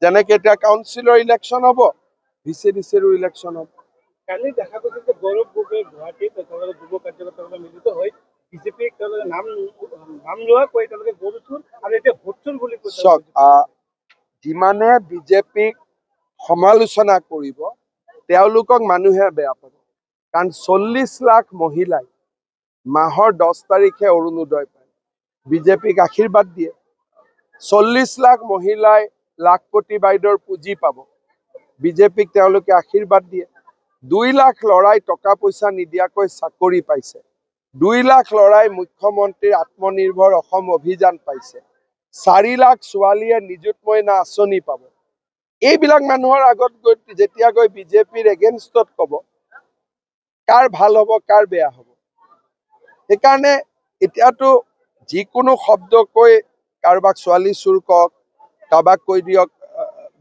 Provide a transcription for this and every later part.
যেনেকে এতিয়া কাউন্সিলৰ ইলেকশ্যন হ'ব, VCDCৰো ইলেকশ্যন হ'ব। কালি দেখা গৈছে যে গৌৰৱ গগৈ গুৱাহাটীত যুৱ কাৰ্যকৰ্তাসকলে মিলিত হৈ বিজেপিক তেওঁলোকে নাম লোৱাকৈ তেওঁলোকে গৰু চুৰ আৰু এতিয়া ভোট চুৰ বুলি কৈছে। চাওক, যিমানে বিজেপিক সমালোচনা কৰিব তেওঁলোকক মানুহে বেয়া পাব। কাৰণ 40 লাখ মহিলাই মাহৰ 10 তাৰিখে অৰুণোদয় পায়, বিজেপিক আশীৰ্বাদ দিয়ে। 40 লাখ মহিলাই লাখপতি বাইদেউৰ পুঁজি পাব, বিজেপিক তেওঁলোকে আশীৰ্বাদ দিয়ে। 2 লাখ ল'ৰাই টকা পইচা নিদিয়াকৈ চাকৰি পাইছে, 2 লাখ ল'ৰাই মুখ্যমন্ত্ৰীৰ আত্মনিৰ্ভৰ অসম অভিযান পাইছে, 4 লাখ ছোৱালীয়ে নিযুত মইনা আঁচনি পাব। এইবিলাক মানুহৰ আগত গৈ যেতিয়া গৈ বিজেপিৰ এগেইনষ্টত ক'ব, কাৰ ভাল হ'ব কাৰ বেয়া হ'ব। সেইকাৰণে এতিয়াতো যিকোনো শব্দ কৈ কাৰোবাক ছোৱালী চুৰ কওক, কাৰোবাক কৈ দিয়ক,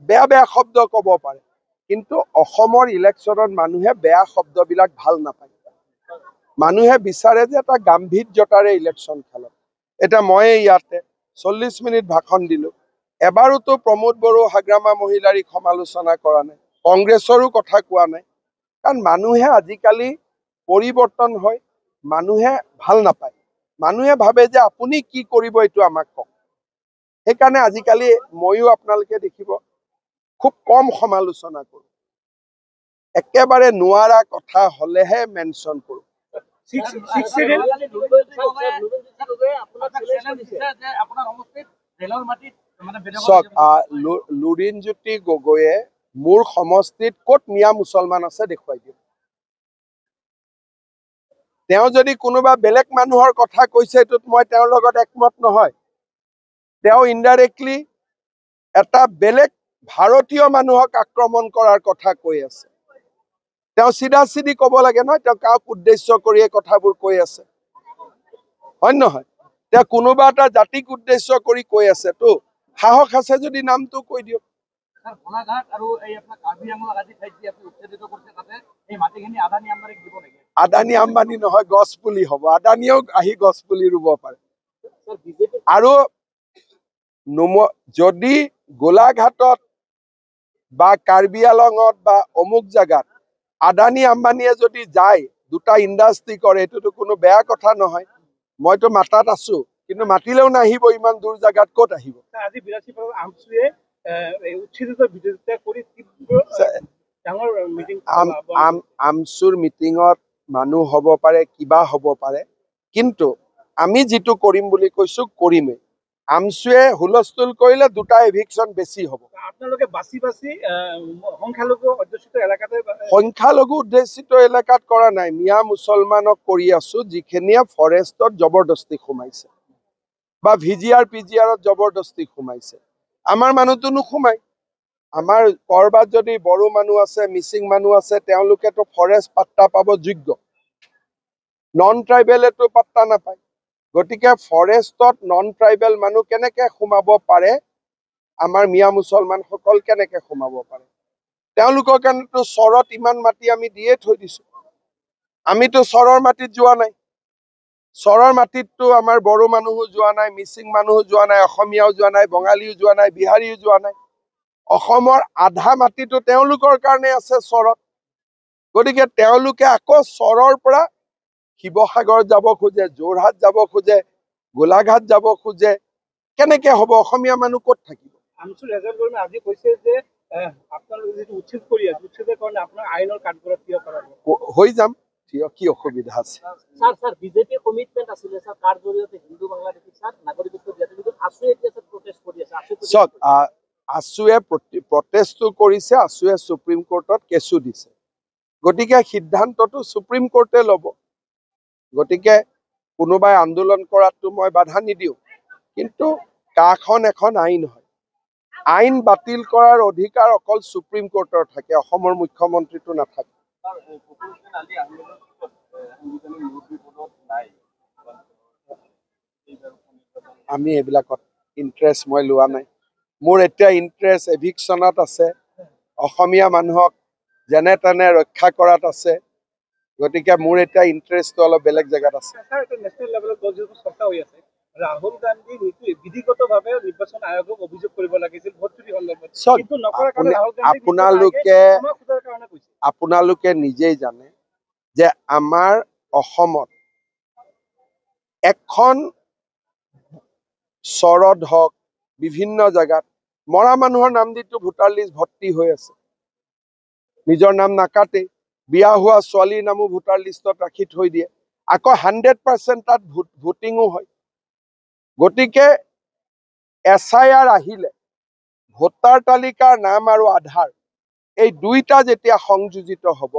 বেয়া বেয়া শব্দ ক'ব পাৰে, কিন্তু অসমৰ ইলেকশ্যনত মানুহে বেয়া শব্দবিলাক ভাল নাপায়। মানুহে বিচাৰে যে এটা গাম্ভীৰ্যতাৰে ইলেকশ্যন খেলক। এতিয়া মই ইয়াতে 40 মিনিট ভাষণ দিলো, এবাৰোতো প্ৰমোদ বড়ো হাগ্ৰামা মহিলাৰীক সমালোচনা কৰা নাই, কংগ্ৰেছৰো কথা কোৱা নাই। কাৰণ মানুহে আজিকালি পৰিৱৰ্তন হয়, মানুহে ভাল নাপায়, মানুহে ভাবে যে আপুনি কি কৰিব এইটো আমাক কওক। সেইকাৰণে আজিকালি ময়ো আপোনালোকে দেখিব খুব কম সমালোচনা কৰোঁ, একেবাৰে নোৱাৰা কথা হলেহে মেনশ্যন কৰোঁ। চাওক, লুৰিণজ্যোতি গগৈয়ে মোৰ সমষ্টিত ক'ত মিয়া মুছলমান আছে দেখুৱাই দিয়ক। তেওঁ যদি কোনোবা বেলেগ মানুহৰ কথা কৈছে, এইটোত মই তেওঁৰ লগত একমত নহয়। তেওঁ ইনডাইৰেক্টলি এটা বেলেগ ভাৰতীয় মানুহক আক্ৰমণ কৰাৰ কথা কৈ আছে। তেওঁ চিধা চিধি ক'ব লাগে নহয়, তেওঁ কাক উদ্দেশ্য কৰি এই কথাবোৰ কৈ আছে, হয় নহয়? তেওঁ কোনোবা এটা জাতিক উদ্দেশ্য কৰি কৈ আছে, তো সাহস আছে যদি নামটো কৈ দিয়ক। আদানী আম্বানী নহয়, গছ পুলি হ'ব। আদানীয়েও আহি গছ পুলি ৰুব পাৰে। আৰু যদি গোলাঘাটত বা কাৰ্বি আলঙত বা অমুক জাগাত আদানী আম্বানীয়ে যদি যায়, দুটা ইণ্ডাষ্ট্ৰী কৰে, এইটোতো কোনো বেয়া কথা নহয়। মইতো মাতাত আছো, কিন্তু মাতিলেও নাহিব, ইমান দূৰ জাগাত ক'ত আহিব? আজি আমচুৰ মিটিঙত মানুহ হ'ব পাৰে, কিবা হ'ব পাৰে, কিন্তু আমি যিটো কৰিম বুলি কৈছো কৰিমেই। আমচুৱে হুলস্থুল কৰিলে দুটা এভিকশ্যন বেছি হ'ব। আপোনালোকে বাছি বাছি সংখ্যালঘু অধ্যুষিত এলেকাতে, সংখ্যালঘু অধ্যুষিত এলেকাত কৰা নাই, মিয়া মুছলমানক কৰি আছো, যিখিনিয়ে ফৰেষ্টত জবৰদস্তি সোমাইছে বা VGR PGRত জবৰদস্তি সোমাইছে। আমাৰ মানুহটো নোসোমাই। আমাৰ কৰবাত যদি বড়ো মানুহ আছে, মিচিং মানুহ আছে, তেওঁলোকেতো ফৰেষ্ট পাত্তা পাব যোগ্য, নন ট্ৰাইবেলেতো পাত্তা নাপায়। গতিকে ফৰেষ্টত নন ট্ৰাইবেল মানুহ কেনেকে সোমাব পাৰে, আমাৰ মিয়া মুছলমানসকল কেনেকে সোমাব পাৰে? তেওঁলোকৰ কাৰণেতো চৰত ইমান মাটি আমি দিয়ে থৈ দিছো। আমিতো চৰৰ মাটিত যোৱা নাই, চৰৰ মাটিততো আমাৰ বড়ো মানুহো যোৱা নাই, মিচিং মানুহো যোৱা নাই, অসমীয়াও যোৱা নাই, বঙালীও যোৱা নাই, বিহাৰীও যোৱা নাই। অসমৰ আধা মাটিতো তেওঁলোকৰ কাৰণে আছে চৰত। গতিকে তেওঁলোকে আকৌ চৰৰ পৰা শিৱসাগৰ যাব খোজে, যোৰহাট যাব খোজে, গোলাঘাট যাব খোজে, কেনেকে হ'ব? অসমীয়া মানুহ ক'ত থাকিব? আমচুৰ ৰেজাল্ট আজি কৈছে যে আপোনালোকে যিটো উচ্ছেদ কৰি আছে, উচ্ছেদৰ কাৰণে আপোনাৰ আইনৰ কাঠগড়াত থিয় কৰাব। হৈ যাম, কি অসুবিধা আছে? স্যাৰ বিজেপি কমিটমেন্ট আছিল স্যাৰ, কাৰ জৰিয়তে হিন্দু বাংলাদেশী স্যাৰ নাগৰিকত্ব দিয়াটো, কিন্তু আসুৱে এতিয়া প্ৰটেষ্ট কৰি আছে। চাওক, আসুৱে প্ৰটেষ্টটো কৰিছে, আসুৱে সুপ্ৰিম কোৰ্টত কেছো দিছে। গতিকে সিদ্ধান্তটো সুপ্ৰিম কোৰ্টে ল'ব। গতিকে কোনোবাই আন্দোলন কৰাটো মই বাধা নিদিওঁ, কিন্তু কাখন এখন আইন হয়, আইন বাতিল কৰাৰ অধিকাৰ অকল সুপ্ৰিম কোৰ্টৰ থাকে, অসমৰ মুখ্যমন্ত্ৰীটো নাথাকে। আমি এইবিলাকত ইণ্টাৰেষ্ট মই লোৱা নাই। মোৰ এতিয়া ইণ্টাৰেষ্ট এভিকশ্যনত আছে, অসমীয়া মানুহক যেনে তেনে ৰক্ষা কৰাত আছে। গতিকে মোৰ এতিয়া ইণ্টাৰেষ্টটো অলপ বেলেগ জেগাত আছে। নেশ্যনেল লেভেলত চৰ্চা হৈ আছে, ৰাহুল গান্ধী বিধিগতভাৱে নিৰ্বাচন আয়োগক অভিযোগ কৰিব লাগিছিল ভোট চুৰি সন্দৰ্ভত। চাওক, কিন্তু নকৰাৰ কাৰণে ৰাহুল গান্ধী আপোনালোকে নিজেই জানে যে আমাৰ অসমত এখন চৰত হওক বিভিন্ন জেগাত মৰা মানুহৰ নাম দিটো ভোটাৰ লিষ্ট ভৰ্তি হৈ আছে, নিজৰ নাম নাকাটে, বিয়া হোৱা ছোৱালীৰ নামো ভোটাৰ লিষ্টত ৰাখি থৈ দিয়ে, আকৌ 100% তাত ভোটিঙো হয়। গতিকে SIR আহিলে ভোটাৰ তালিকাৰ নাম আৰু আধাৰ এই দুইটা যেতিয়া সংযোজিত হ'ব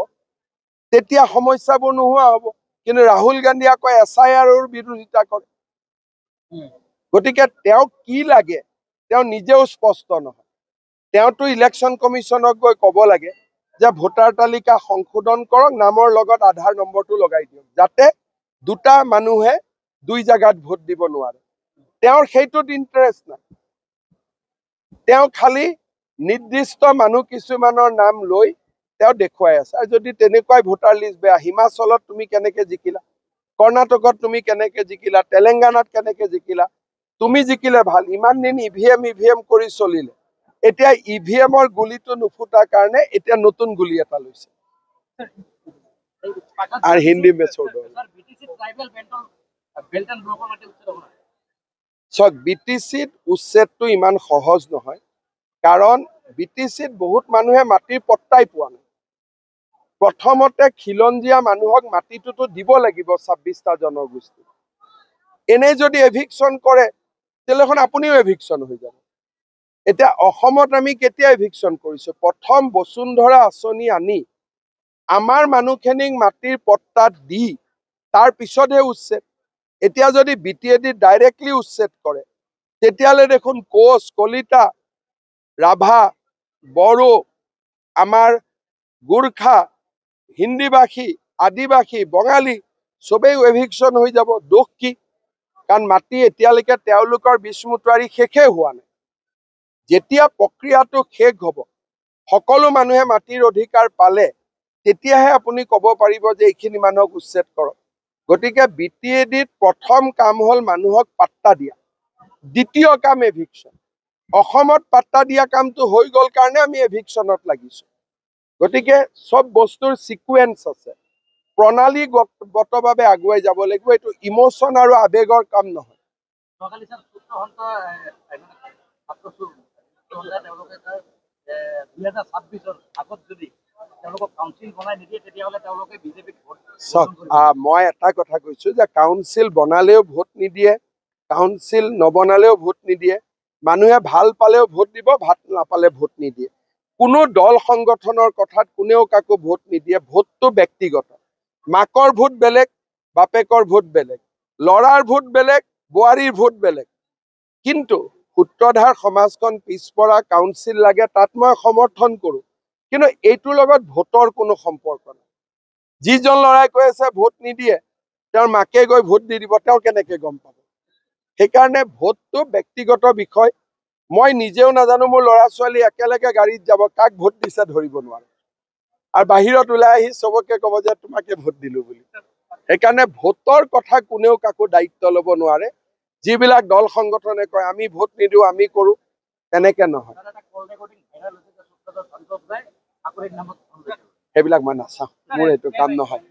তেতিয়া সমস্যাবোৰ নোহোৱা হ'ব। কিন্তু ৰাহুল গান্ধী আকৌ SIRৰ বিৰোধিতা কৰে। গতিকে তেওঁ কি লাগে তেওঁ নিজেও স্পষ্ট নহয়। তেওঁতো ইলেকশ্যন কমিশ্যনক গৈ ক'ব লাগে যে ভোটাৰ তালিকা সংশোধন কৰক, নামৰ লগত আধাৰ নম্বৰটো লগাই দিয়ক, যাতে দুটা মানুহে দুই জায়গাত ভোট দিব নোৱাৰে। তেওঁৰ সেইটোত ইণ্টাৰেষ্ট নাই। তেওঁ খালি নিৰ্দিষ্ট মানুহ কিছুমানৰ নাম লৈ তেওঁ দেখুৱাই আছে। আৰু যদি তেনেকুৱাই ভোটাৰ লিষ্ট বেয়া, হিমাচলত তুমি কেনেকে জিকিলা, কৰ্ণাটকত তুমি কেনেকে জিকিলা, তেলেংগানাত কেনেকে জিকিলা, তুমি জিকিলে ভাল। ইমান দিন EVM কৰি চলিলে, এতিয়া EVMৰ গুলিটো নুফুটাৰ কাৰণে এতিয়া নতুন গুলি এটা লৈছে। আর হিন্দি में छोड़ दो। চাওক, BTCত উচ্ছেদটো ইমান সহজ নহয়, কাৰণ BTCত বহুত মানুহে মাটিৰ পট্টাই পোৱা নাই। প্ৰথমতে খিলঞ্জীয়া মানুহক মাটিটোতো দিব লাগিব 26টা জনগোষ্ঠী। এনেই যদি এভিকশ্যন কৰে তেতিয়াহ'লে আপুনিও এভিকশ্যন হৈ যাব। এতিয়া অসমত আমি কেতিয়া এভিকশ্যন কৰিছো? প্ৰথম বসুন্ধৰা আঁচনি আনি আমাৰ মানুহখিনিক মাটিৰ পট্টা দি তাৰ পিছতহে উচ্ছেদ। এতিয়া যদি BTAD ডাইৰেক্টলি উচ্ছেদ কৰে তেতিয়াহ'লে দেখোন কোচ, কলিতা, ৰাভা, বড়ো, আমাৰ গোৰ্খা, হিন্দীভাষী, আদিবাসী, বঙালী চবেই এভিকশ্যন হৈ যাব। দোষ কি? কাৰণ মাটি এতিয়ালৈকে তেওঁলোকৰ বিষ্মুটাৰী শেষেই হোৱা নাই। যেতিয়া প্ৰক্ৰিয়াটো শেষ হ'ব, সকলো মানুহে মাটিৰ অধিকাৰ পালে তেতিয়াহে আপুনি ক'ব পাৰিব যে এইখিনি মানুহক উচ্ছেদ কৰক। গতিকে BTADত প্ৰথম কাম হ'ল মানুহক পাট্টা দিয়া, দ্বিতীয় কাম এভিকশ্যন। অসমত পাট্টা দিয়া কামটো হৈ গ'ল কাৰণে আমি এভিকশ্যনত লাগিছো। গতিকে চব বস্তুৰ সিকুৱেন্স আছে, প্ৰণালীগতভাৱে আগুৱাই যাব লাগিব। এইটো ইমোশ্যন আৰু আৱেগৰ কাম নহয়। মই এটা কথা কৈছো যে কাউন্সিল বনালেও ভোট নিদিয়ে, কাউন্সিল নবনালেও ভোট নিদিয়ে। মানুহে ভাল পালেও ভোট দিব, ভাল নাপালে ভোট নিদিয়ে। কোনো দল সংগঠনৰ কথাত কোনেও কাকো ভোট নিদিয়ে। ভোটটো ব্যক্তিগত। মাকৰ ভোট বেলেগ, বাপেকৰ ভোট বেলেগ, ল'ৰাৰ ভোট বেলেগ, বোৱাৰীৰ ভোট বেলেগ। কিন্তু সূত্ৰধাৰ সমাজখন পিছপৰা, কাউন্সিল লাগে, তাত মই সমৰ্থন কৰো। কিন্তু এইটোৰ লগত ভোটৰ কোনো সম্পৰ্ক নাই। যিজন ল'ৰাই কৈ আছে ভোট নিদিয়ে, তেওঁৰ মাকে গৈ ভোট দি দিব, তেওঁ কেনেকে গম পাব? সেইকাৰণে ভোটটো ব্যক্তিগত বিষয়। মই নিজেও নাজানো মোৰ ল'ৰা ছোৱালী একেলগে গাড়ীত যাব, কাক ভোট দিছে ধৰিব নোৱাৰে। আৰু বাহিৰত ওলাই আহি চবকে ক'ব যে তোমাকে ভোট দিলো বুলি। সেইকাৰণে ভোটৰ কথা কোনেও কাকো দায়িত্ব ল'ব নোৱাৰে। যিবিলাক দল সংগঠনে কয় আমি ভোট নিদিওঁ, আমি কৰো, তেনেকে নহয়। সেইবিলাক মই নাচাওঁ, মোৰ এইটো কাম নহয়।